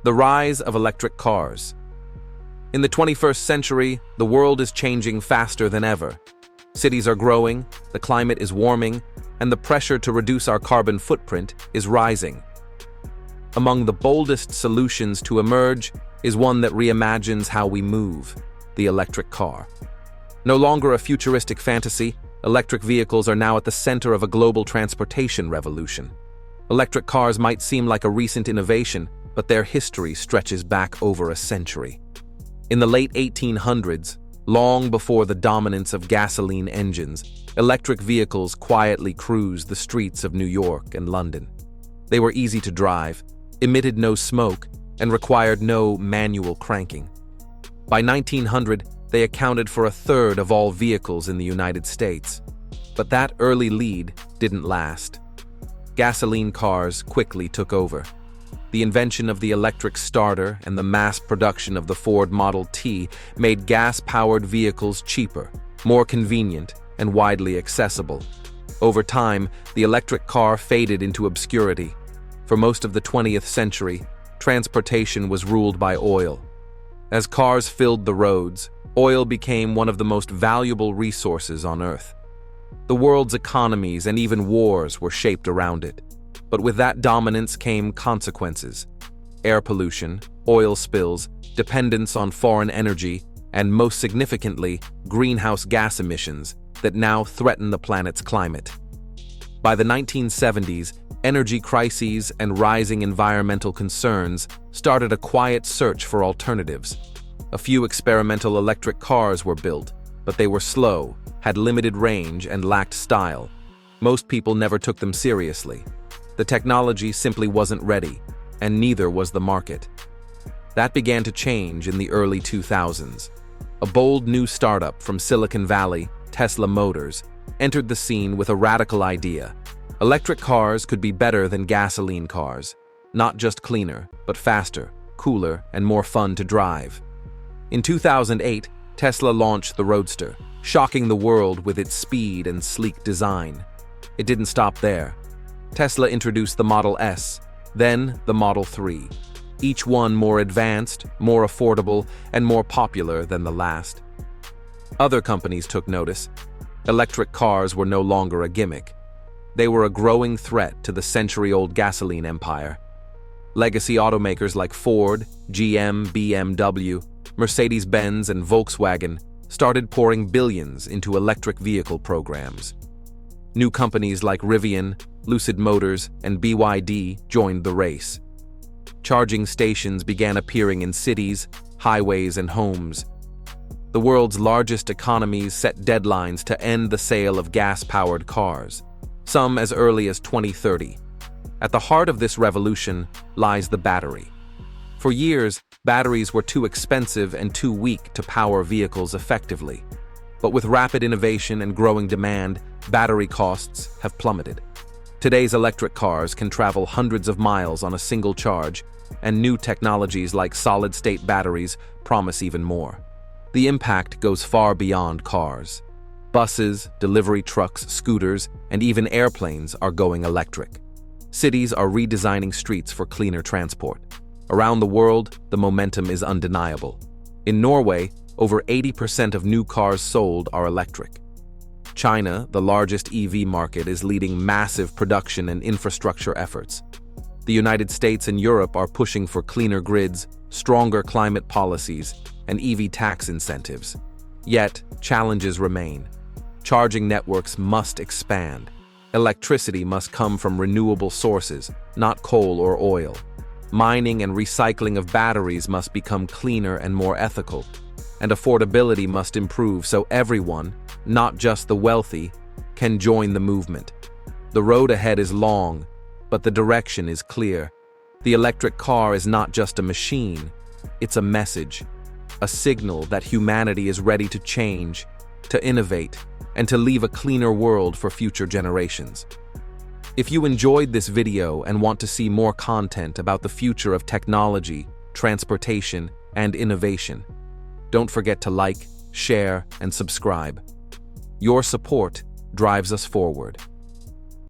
The rise of electric cars. In the 21st century, the world is changing faster than ever. Cities are growing, the climate is warming, and the pressure to reduce our carbon footprint is rising. Among the boldest solutions to emerge is one that reimagines how we move: the electric car. No longer a futuristic fantasy, electric vehicles are now at the center of a global transportation revolution. Electric cars might seem like a recent innovation, but their history stretches back over a century. In the late 1800s, long before the dominance of gasoline engines, electric vehicles quietly cruised the streets of New York and London. They were easy to drive, emitted no smoke, and required no manual cranking. By 1900, they accounted for a third of all vehicles in the United States. But that early lead didn't last. Gasoline cars quickly took over. The invention of the electric starter and the mass production of the Ford Model T made gas-powered vehicles cheaper, more convenient, and widely accessible. Over time, the electric car faded into obscurity. For most of the 20th century, transportation was ruled by oil. As cars filled the roads, oil became one of the most valuable resources on Earth. The world's economies and even wars were shaped around it. But with that dominance came consequences: air pollution, oil spills, dependence on foreign energy, and most significantly, greenhouse gas emissions that now threaten the planet's climate. By the 1970s, energy crises and rising environmental concerns started a quiet search for alternatives. A few experimental electric cars were built, but they were slow, had limited range, and lacked style. Most people never took them seriously. The technology simply wasn't ready, and neither was the market. That began to change in the early 2000s. A bold new startup from Silicon Valley, Tesla Motors, entered the scene with a radical idea. Electric cars could be better than gasoline cars, not just cleaner, but faster, cooler, and more fun to drive. In 2008, Tesla launched the Roadster, shocking the world with its speed and sleek design. It didn't stop there. Tesla introduced the Model S, then the Model 3, each one more advanced, more affordable, and more popular than the last. Other companies took notice. Electric cars were no longer a gimmick. They were a growing threat to the century-old gasoline empire. Legacy automakers like Ford, GM, BMW, Mercedes-Benz, and Volkswagen started pouring billions into electric vehicle programs. New companies like Rivian, Lucid Motors, and BYD joined the race. Charging stations began appearing in cities, highways, and homes. The world's largest economies set deadlines to end the sale of gas-powered cars, some as early as 2030. At the heart of this revolution lies the battery. For years, batteries were too expensive and too weak to power vehicles effectively. But with rapid innovation and growing demand, battery costs have plummeted. Today's electric cars can travel hundreds of miles on a single charge, and new technologies like solid-state batteries promise even more. The impact goes far beyond cars. Buses, delivery trucks, scooters, and even airplanes are going electric. Cities are redesigning streets for cleaner transport. Around the world, the momentum is undeniable. In Norway, over 80% of new cars sold are electric. China, the largest EV market, is leading massive production and infrastructure efforts. The United States and Europe are pushing for cleaner grids, stronger climate policies, and EV tax incentives. Yet, challenges remain. Charging networks must expand. Electricity must come from renewable sources, not coal or oil. Mining and recycling of batteries must become cleaner and more ethical. And affordability must improve so everyone, not just the wealthy, can join the movement. The road ahead is long, but the direction is clear. The electric car is not just a machine, it's a message, a signal that humanity is ready to change, to innovate, and to leave a cleaner world for future generations. If you enjoyed this video and want to see more content about the future of technology, transportation, and innovation, don't forget to like, share, and subscribe. Your support drives us forward.